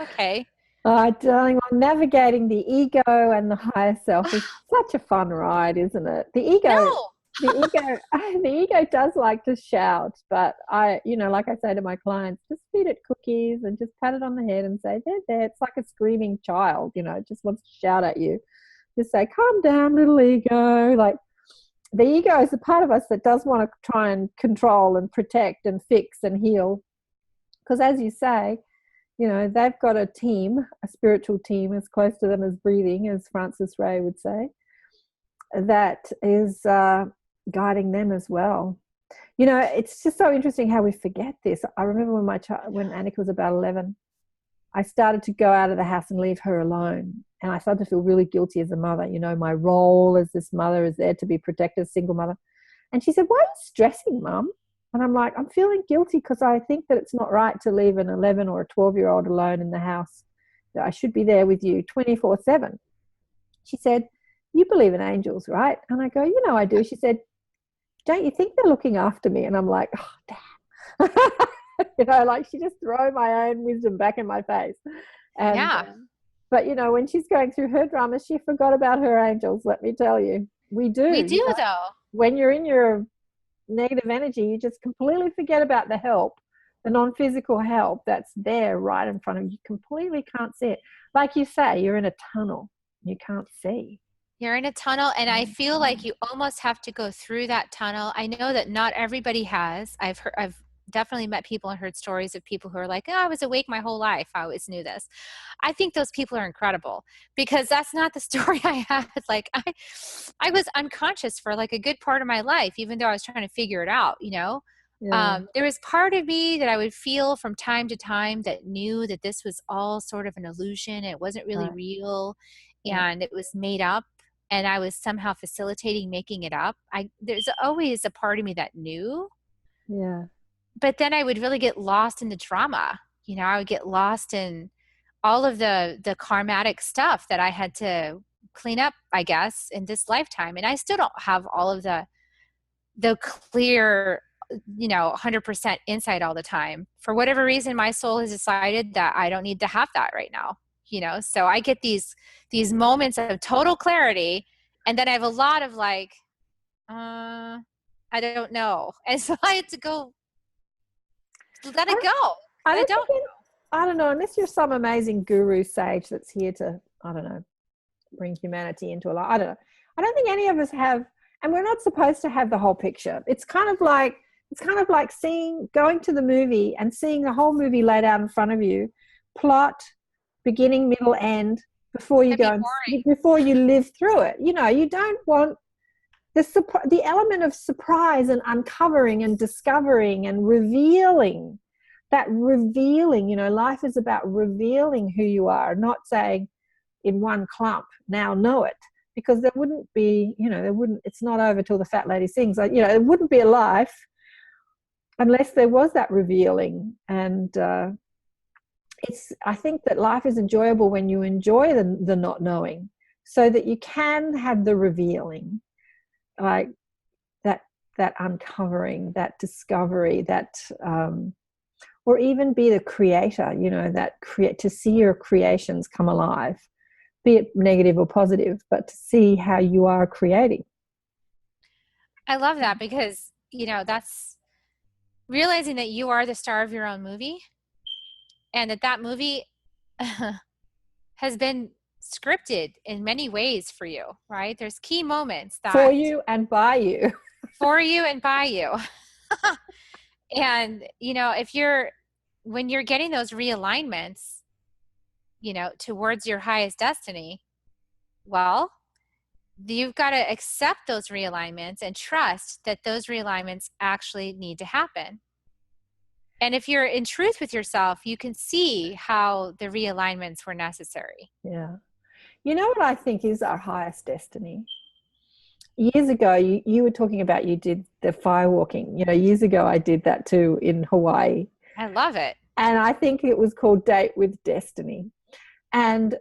Okay. Darling, well, navigating the ego and the higher self is such a fun ride, isn't it? The ego does like to shout, but like I say to my clients, just feed it cookies and just pat it on the head and say, there. It's like a screaming child, you know, it just wants to shout at you. Just say, calm down, little ego. Like the ego is the part of us that does want to try and control and protect and fix and heal. Because as you say, you know, they've got a team, a spiritual team as close to them as breathing, as Francis Ray would say, that is guiding them as well. You know, it's just so interesting how we forget this. I remember when Annika was about 11, I started to go out of the house and leave her alone. And I started to feel really guilty as a mother. You know, my role as this mother is there to be protected, single mother. And she said, why are you stressing, Mum? And I'm like, I'm feeling guilty because I think that it's not right to leave an 11 or a 12-year-old alone in the house. That I should be there with you 24/7. She said, you believe in angels, right? And I go, you know I do. She said, don't you think they're looking after me? And I'm like, oh, damn. You know, like she just threw my own wisdom back in my face. And, yeah. But, you know, when she's going through her drama, she forgot about her angels, let me tell you. We do, though. When you're in your negative energy, you just completely forget about the help, the non-physical help that's there right in front of you. You completely can't see it. Like you say, you're in a tunnel. You can't see. You're in a tunnel, and I feel like you almost have to go through that tunnel. I know that not everybody has. I've definitely met people and heard stories of people who are like, oh, I was awake my whole life. I always knew this. I think those people are incredible, because that's not the story I had. Like I was unconscious for like a good part of my life, even though I was trying to figure it out, you know? Yeah. There was part of me that I would feel from time to time that knew that this was all sort of an illusion. It wasn't really Right. real, Yeah. and it was made up, and I was somehow facilitating making it up. There's always a part of me that knew, Yeah. but then I would really get lost in the drama. You know, I would get lost in all of the karmatic stuff that I had to clean up, I guess, in this lifetime. And I still don't have all of the clear, 100% insight all the time. For whatever reason, my soul has decided that I don't need to have that right now. So I get these moments of total clarity, and then I have a lot of like, I don't know. And so I had to go let it go. I don't know, unless you're some amazing guru sage that's here to, I don't know, bring humanity into a life. I don't know. I don't think any of us have, and we're not supposed to have the whole picture. It's kind of like going to the movie and seeing the whole movie laid out in front of you, plot, beginning, middle, end, before you before you live through it. You don't want the element of surprise and uncovering and discovering and revealing. That revealing, life is about revealing who you are, not saying in one clump, now know it, because there wouldn't be, it's not over till the fat lady sings. It wouldn't be a life unless there was that revealing. And I think that life is enjoyable when you enjoy the not knowing, so that you can have the revealing, like that uncovering, that discovery, that or even be the creator, to see your creations come alive, be it negative or positive, but to see how you are creating. I love that, because, that's realizing that you are the star of your own movie, and that movie has been scripted in many ways for you, right? There's key moments that for you and by you. For you and by you. And, when you're getting those realignments, towards your highest destiny, well, you've got to accept those realignments and trust that those realignments actually need to happen. And if you're in truth with yourself, you can see how the realignments were necessary. Yeah. You know what I think is our highest destiny? Years ago, you were talking about, you did the firewalking. Years ago I did that too in Hawaii. I love it. And I think it was called Date with Destiny. And,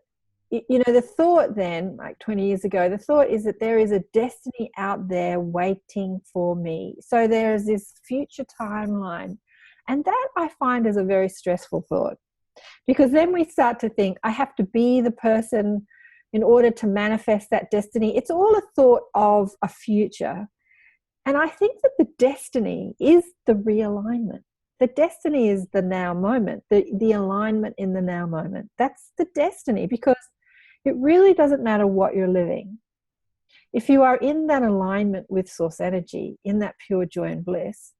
the thought then, like 20 years ago, the thought is that there is a destiny out there waiting for me. So there is this future timeline. And that I find is a very stressful thought, because then we start to think, I have to be the person in order to manifest that destiny. It's all a thought of a future. And I think that the destiny is the realignment. The destiny is the now moment, the alignment in the now moment. That's the destiny, because it really doesn't matter what you're living. If you are in that alignment with source energy, in that pure joy and bliss,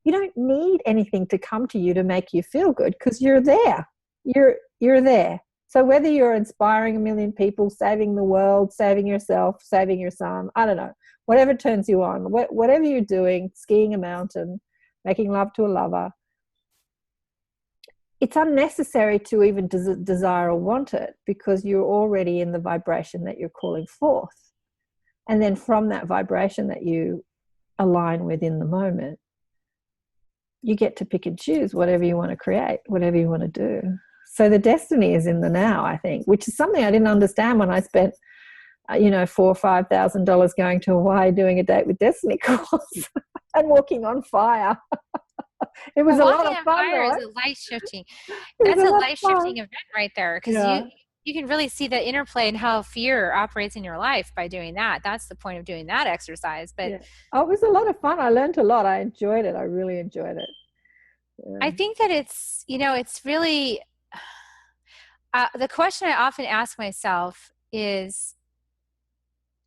you don't need anything to come to you to make you feel good, because you're there. You're there. So whether you're inspiring 1 million people, saving the world, saving yourself, saving your son, I don't know, whatever turns you on, whatever you're doing, skiing a mountain, making love to a lover, it's unnecessary to even desire or want it, because you're already in the vibration that you're calling forth. And then from that vibration that you align with in the moment, you get to pick and choose whatever you want to create, whatever you want to do. So the destiny is in the now, I think, which is something I didn't understand when I spent, $4,000 or $5,000 going to Hawaii doing a Date with Destiny course and walking on fire. It was a lot of fun. Fire is a life-shifting. That's a life-shifting event right there, because you can really see the interplay and how fear operates in your life by doing that. That's the point of doing that exercise. But it was a lot of fun. I learned a lot. I enjoyed it. I really enjoyed it. Yeah. I think that it's really the question I often ask myself is,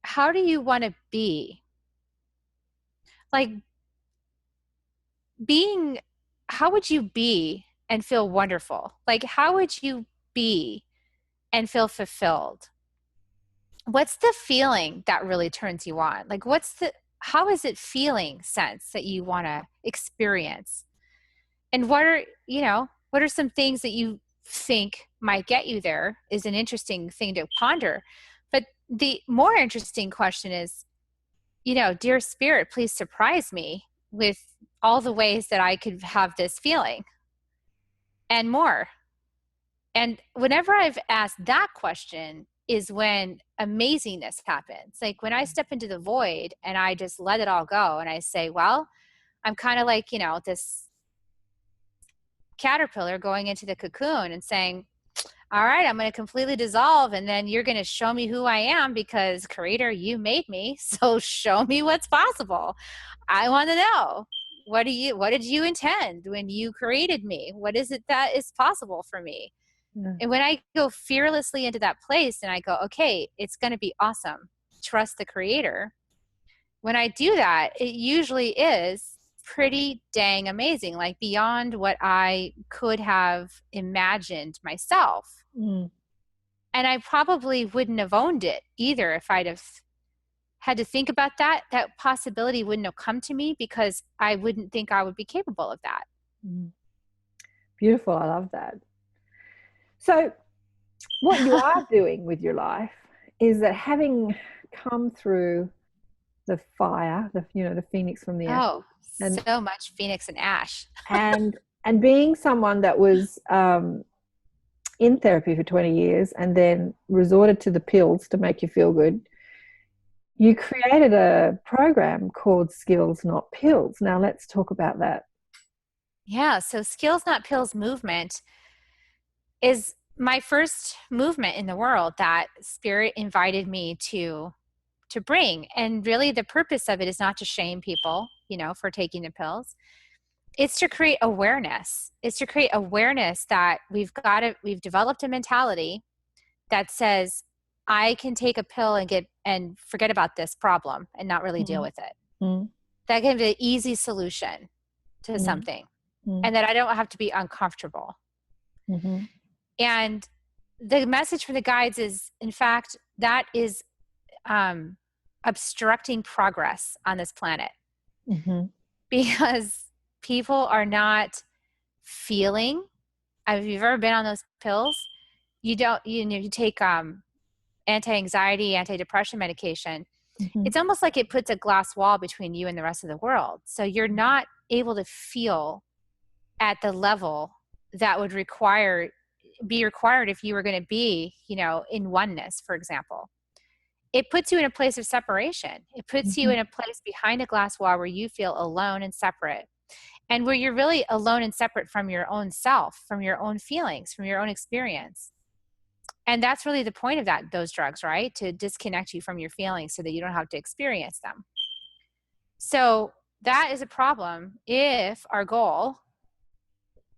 how do you want to be? Like, being would you be and feel wonderful? Like, how would you be and feel fulfilled? What's the feeling that really turns you on? Like, how is it feeling sense that you want to experience? And what are some things that you think might get you there is an interesting thing to ponder. But the more interesting question is, dear spirit, please surprise me with all the ways that I could have this feeling and more. And whenever I've asked that question is when amazingness happens. Like when I step into the void and I just let it all go and I say, well, I'm kind of like, this caterpillar going into the cocoon and saying, all right, I'm going to completely dissolve, and then you're going to show me who I am because, Creator, you made me, so show me what's possible. I want to know, what did you intend when you created me? What is it that is possible for me? Yeah. And when I go fearlessly into that place and I go, okay, it's going to be awesome. Trust the Creator. When I do that, it usually is pretty dang amazing, like beyond what I could have imagined myself. Mm. And I probably wouldn't have owned it either if I'd have had to think about that. That possibility wouldn't have come to me because I wouldn't think I would be capable of that. Mm. Beautiful. I love that. So what you are doing with your life is that having come through the fire, the phoenix from the ashes. And so much phoenix and ash. and being someone that was in therapy for 20 years and then resorted to the pills to make you feel good, you created a program called Skills Not Pills. Now let's talk about that. Yeah, so Skills Not Pills movement is my first movement in the world that Spirit invited me to bring. And really the purpose of it is not to shame people, for taking the pills. It's to create awareness. It's to create awareness that we've developed a mentality that says, I can take a pill and forget about this problem and not really deal with it. Mm-hmm. That can be an easy solution to something. Mm-hmm. And that I don't have to be uncomfortable. Mm-hmm. And the message from the guides is, in fact, that is obstructing progress on this planet. Mm-hmm. Because people are not feeling. If you've ever been on those pills, you take anti-anxiety, anti-depression medication. Mm-hmm. It's almost like it puts a glass wall between you and the rest of the world. So you're not able to feel at the level that would be required if you were going to be, in oneness, for example. It puts you in a place of separation. It puts you in a place behind a glass wall where you feel alone and separate, and where you're really alone and separate from your own self, from your own feelings, from your own experience. And that's really the point of those drugs, right? To disconnect you from your feelings so that you don't have to experience them. So that is a problem if our goal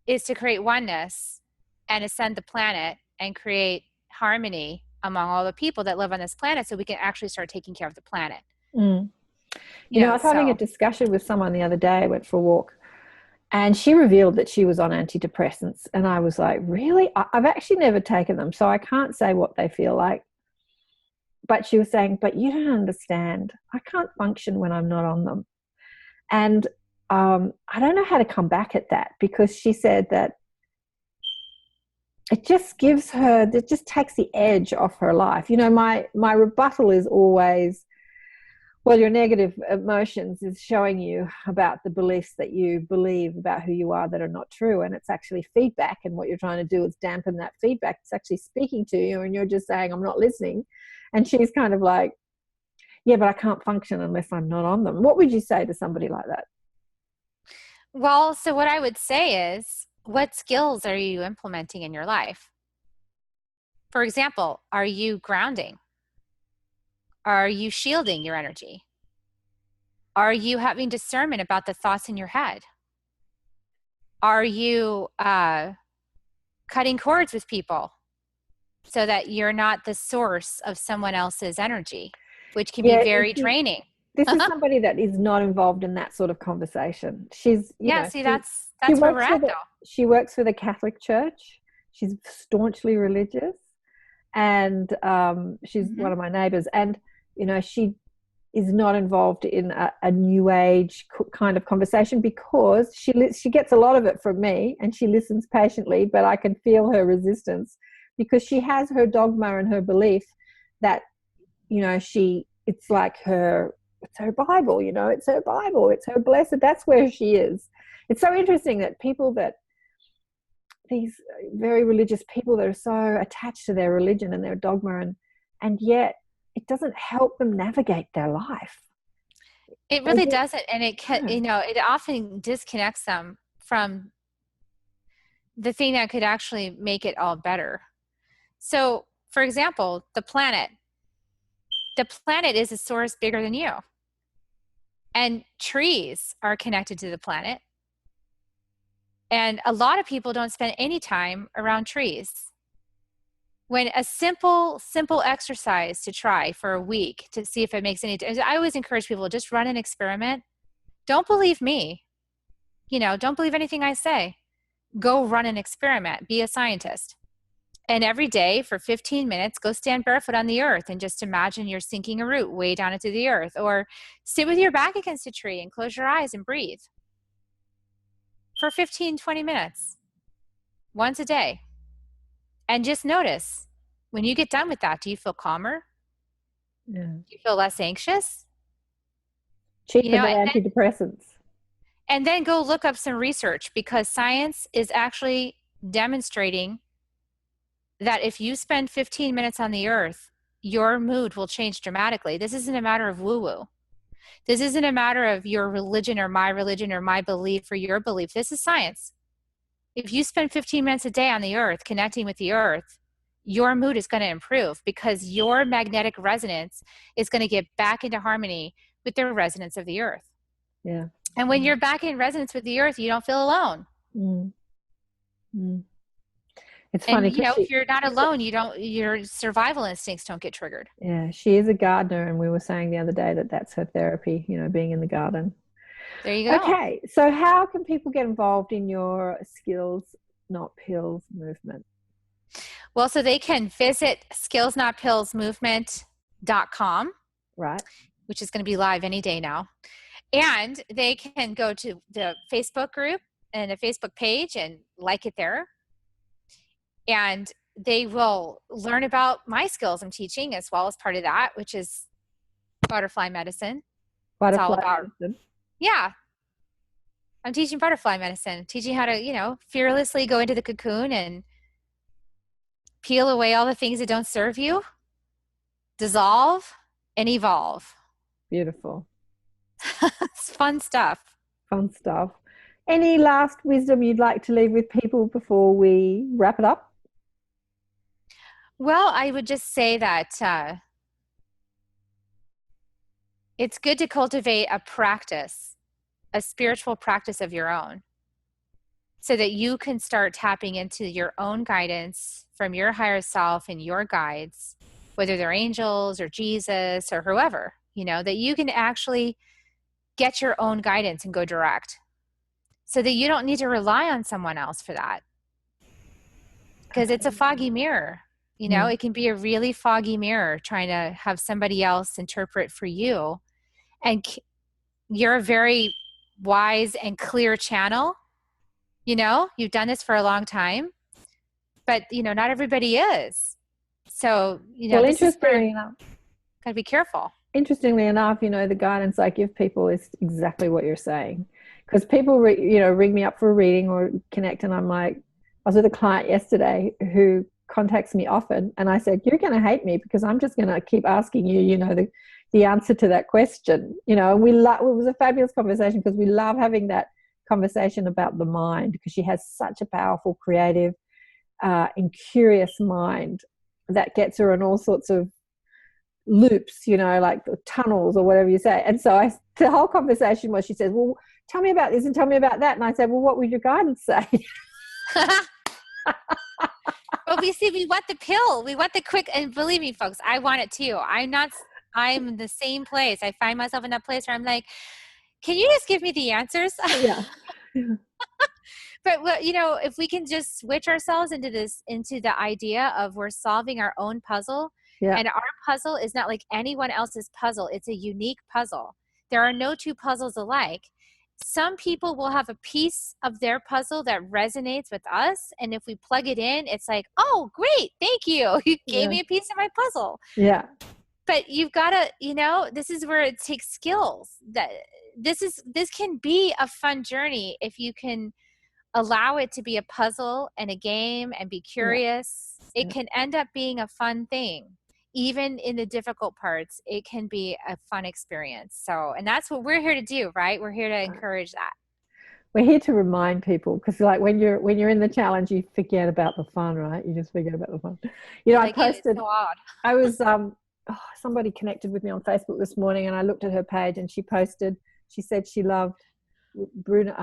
is to create oneness and ascend the planet and create harmony among all the people that live on this planet so we can actually start taking care of the planet. Mm. I was having a discussion with someone the other day. I went for a walk and she revealed that she was on antidepressants. And I was like, really? I've actually never taken them, so I can't say what they feel like. But she was saying, but you don't understand. I can't function when I'm not on them. And I don't know how to come back at that, because she said that it just takes the edge off her life. My rebuttal is always, well, your negative emotions is showing you about the beliefs that you believe about who you are that are not true. And it's actually feedback. And what you're trying to do is dampen that feedback. It's actually speaking to you and you're just saying, I'm not listening. And she's kind of like, yeah, but I can't function unless I'm not on them. What would you say to somebody like that? Well, so what I would say is, what skills are you implementing in your life? For example, are you grounding? Are you shielding your energy? Are you having discernment about the thoughts in your head? Are you cutting cords with people so that you're not the source of someone else's energy, which can be very draining? This is somebody that is not involved in that sort of conversation. She's, that's That's where we're at, though. She works for the Catholic Church. She's staunchly religious, and she's one of my neighbors. And she is not involved in a new age kind of conversation because she gets a lot of it from me, and she listens patiently, but I can feel her resistance because she has her dogma and her belief that it's like it's her Bible, it's her Bible, it's her blessed. That's where she is. It's so interesting that these very religious people that are so attached to their religion and their dogma, and yet it doesn't help them navigate their life. It really doesn't, and it often disconnects them from the thing that could actually make it all better. So, for example, the planet. The planet is a source bigger than you. And trees are connected to the planet. And a lot of people don't spend any time around trees. When a simple exercise to try for a week to see if it makes any difference. I always encourage people, just run an experiment. Don't believe me. Don't believe anything I say. Go run an experiment. Be a scientist. And every day for 15 minutes, go stand barefoot on the earth and just imagine you're sinking a root way down into the earth. Or sit with your back against a tree and close your eyes and breathe. For 15, 20 minutes. Once a day. And just notice, when you get done with that, do you feel calmer? Yeah. Do you feel less anxious? Cheaper than antidepressants. And then go look up some research, because science is actually demonstrating that if you spend 15 minutes on the earth, your mood will change dramatically. This isn't a matter of woo-woo. This isn't a matter of your religion or my belief or your belief. This is science. If you spend 15 minutes a day on the earth, connecting with the earth, your mood is going to improve because your magnetic resonance is going to get back into harmony with the resonance of the earth. Yeah. And when you're back in resonance with the earth, you don't feel alone. It's funny. And, if you're not alone, your survival instincts don't get triggered. Yeah. She is a gardener, and we were saying the other day that that's her therapy, being in the garden. There you go. Okay. So how can people get involved in your Skills Not Pills movement? Well, so they can visit skillsnotpillsmovement.com. Right. Which is going to be live any day now. And they can go to the Facebook group and a Facebook page and like it there. And they will learn about my skills I'm teaching, as well as part of that, which is butterfly medicine. Medicine. Yeah. I'm teaching butterfly medicine, teaching how to, fearlessly go into the cocoon and peel away all the things that don't serve you, dissolve, and evolve. Beautiful. It's fun stuff. Fun stuff. Any last wisdom you'd like to leave with people before we wrap it up? Well, I would just say that it's good to cultivate a practice, a spiritual practice of your own, so that you can start tapping into your own guidance from your higher self and your guides, whether they're angels or Jesus or whoever, that you can actually get your own guidance and go direct, so that you don't need to rely on someone else for that. Because it's a foggy mirror. It can be a really foggy mirror trying to have somebody else interpret for you. And you're a very wise and clear channel. You've done this for a long time, but not everybody is. So, well, interestingly enough, gotta be careful. Interestingly enough, the guidance I give people is exactly what you're saying. Because people, ring me up for a reading or connect, and I'm like, I was with a client yesterday who contacts me often, and I said, you're going to hate me because I'm just going to keep asking you, the answer to that question. It was a fabulous conversation because we love having that conversation about the mind, because she has such a powerful, creative, and curious mind that gets her in all sorts of loops, like the tunnels or whatever you say. And so the whole conversation was, she says, well, tell me about this and tell me about that. And I said, well, what would your guidance say? Well, we want the pill. We want the quick, and believe me, folks, I want it too. I'm in the same place. I find myself in that place where I'm like, can you just give me the answers? Yeah. But you know, if we can just switch ourselves into the idea of we're solving our own puzzle, and our puzzle is not like anyone else's puzzle. It's a unique puzzle. There are no two puzzles alike. Some people will have a piece of their puzzle that resonates with us, and if we plug it in, it's like, oh, great, thank you. You gave me a piece of my puzzle. Yeah. But you've got to, you know, this is where it takes skills. That this can be a fun journey if you can allow it to be a puzzle and a game and be curious. It can end up being a fun thing. Even in the difficult parts, it can be a fun experience. So, and that's what we're here to do, right? We're here to encourage that. We're here to remind people, because like when you're in the challenge, you forget about the fun, right? You just forget about the fun. You know, like, I posted. It's so odd. I was somebody connected with me on Facebook this morning, and I looked at her page, and she posted. She said she loved Bruno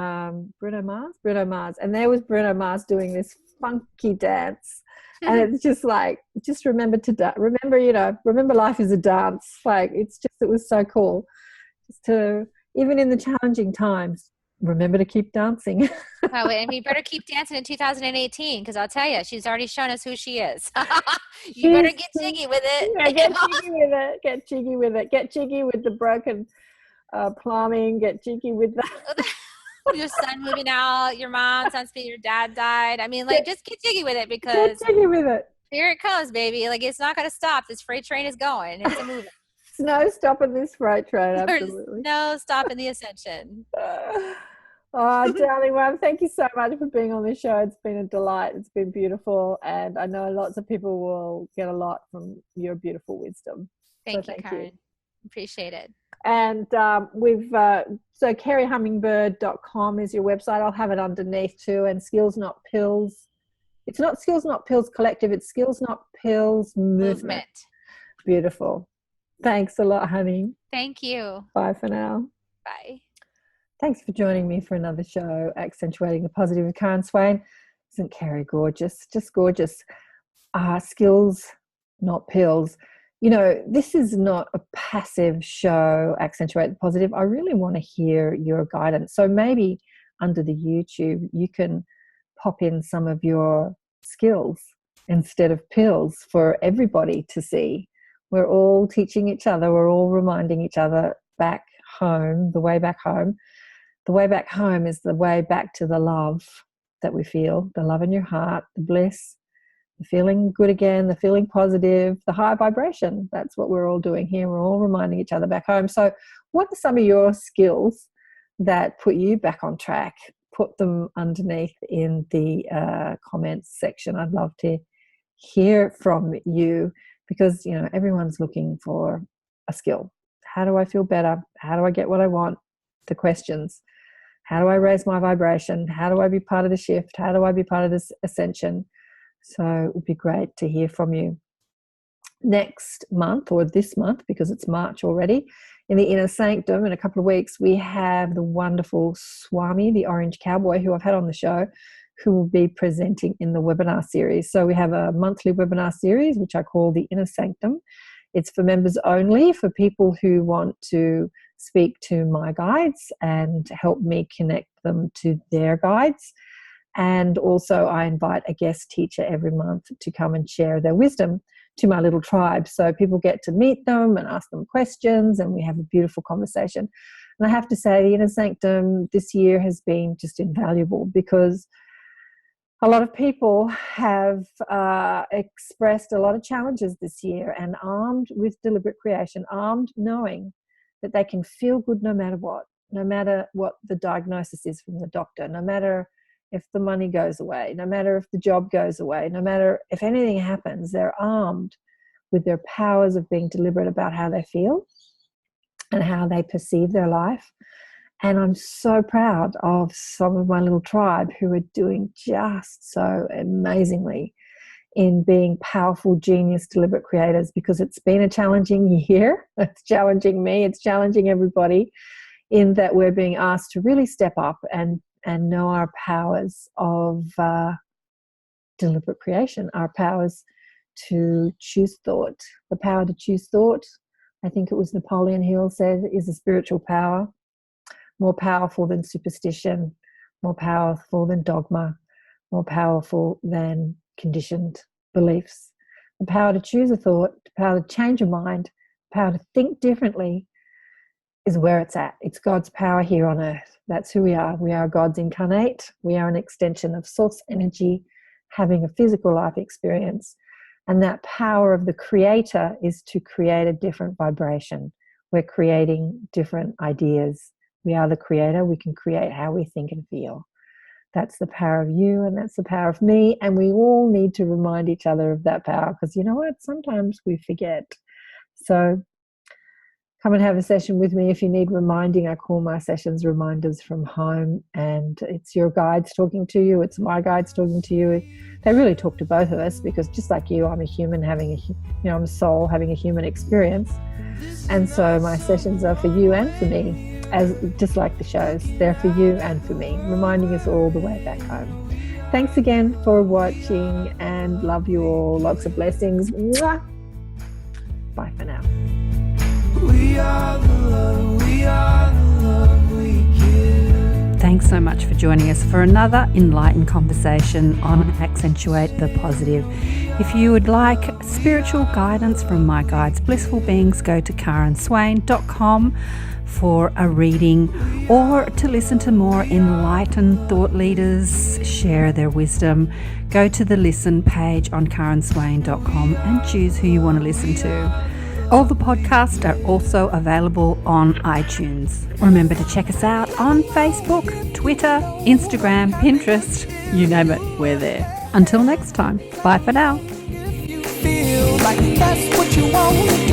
Mars, and there was Bruno Mars doing this funky dance. And it's just like, just remember life is a dance. Like, it was so cool. Just to, even in the challenging times, remember to keep dancing. Oh, and we better keep dancing in 2018, because I'll tell you, she's already shown us who she is. You better get jiggy with it. Yeah, get jiggy with it. Get jiggy with it. Get jiggy with the broken plumbing. Get jiggy with the... Your son moving out, your mom, your dad died. I mean, like, just get jiggy with it, because get jiggy with it. Here it comes, baby. Like, it's not going to stop. This freight train is going. It's moving. No stopping this freight train. Absolutely. No stopping the ascension. Oh, darling one, thank you so much for being on the show. It's been a delight. It's been beautiful, and I know lots of people will get a lot from your beautiful wisdom. Thank you, Karen. Appreciate it. And so KerriHummingbird.com is your website. I'll have it underneath too. And Skills Not Pills. It's not Skills Not Pills Collective. It's Skills Not Pills Movement. Beautiful. Thanks a lot, honey. Thank you. Bye for now. Bye. Thanks for joining me for another show, Accentuating the Positive with Karen Swain. Isn't Kerri gorgeous? Just gorgeous. Skills, not pills. You know, this is not a passive show, Accentuate the Positive. I really want to hear your guidance. So maybe under the YouTube, you can pop in some of your skills instead of pills for everybody to see. We're all teaching each other. We're all reminding each other back home, the way back home. The way back home is the way back to the love that we feel, the love in your heart, the bliss, the feeling good again, the feeling positive, the high vibration. That's what we're all doing here. We're all reminding each other back home. So what are some of your skills that put you back on track? Put them underneath in the comments section. I'd love to hear from you, because, you know, everyone's looking for a skill. How do I feel better? How do I get what I want? The questions. How do I raise my vibration? How do I be part of the shift? How do I be part of this ascension? So it would be great to hear from you. Next month, or this month, because it's March already, in the Inner Sanctum, in a couple of weeks, we have the wonderful Swami, the Orange Cowboy, who I've had on the show, who will be presenting in the webinar series. So we have a monthly webinar series, which I call the Inner Sanctum. It's for members only, for people who want to speak to my guides and help me connect them to their guides. And also I invite a guest teacher every month to come and share their wisdom to my little tribe. So people get to meet them and ask them questions, and we have a beautiful conversation. And I have to say, the Inner Sanctum this year has been just invaluable, because a lot of people have expressed a lot of challenges this year, and armed with deliberate creation, armed knowing that they can feel good no matter what the diagnosis is from the doctor, no matter if the money goes away, no matter if the job goes away, no matter if anything happens, they're armed with their powers of being deliberate about how they feel and how they perceive their life. And I'm so proud of some of my little tribe who are doing just so amazingly in being powerful, genius, deliberate creators, because it's been a challenging year. It's challenging me. It's challenging everybody, in that we're being asked to really step up and know our powers of deliberate creation, our powers to choose thought. The power to choose thought, I think it was Napoleon Hill said, is a spiritual power, more powerful than superstition, more powerful than dogma, more powerful than conditioned beliefs. The power to choose a thought, the power to change a mind, the power to think differently is where it's at. It's God's power here on earth. That's who we are. We are God's incarnate. We are an extension of source energy, having a physical life experience. And that power of the creator is to create a different vibration. We're creating different ideas. We are the creator. We can create how we think and feel. That's the power of you, and that's the power of me. And we all need to remind each other of that power, because you know what? Sometimes we forget. So come and have a session with me if you need reminding. I call my sessions reminders from home, and it's your guides talking to you. It's my guides talking to you. They really talk to both of us, because just like you, I'm a human having I'm a soul having a human experience. And so my sessions are for you and for me, as just like the shows. They're for you and for me, reminding us all the way back home. Thanks again for watching, and love you all. Lots of blessings. Mwah! Bye for now. We are the love, we are the love we give. Thanks so much for joining us for another enlightened conversation on Accentuate the Positive. If you would like spiritual guidance from my guides, Blissful Beings, go to KarenSwain.com for a reading, or to listen to more enlightened thought leaders share their wisdom. Go to the listen page on KarenSwain.com and choose who you want to listen to. All the podcasts are also available on iTunes. Remember to check us out on Facebook, Twitter, Instagram, Pinterest, you name it, we're there. Until next time, bye for now. If you feel like that's what you want to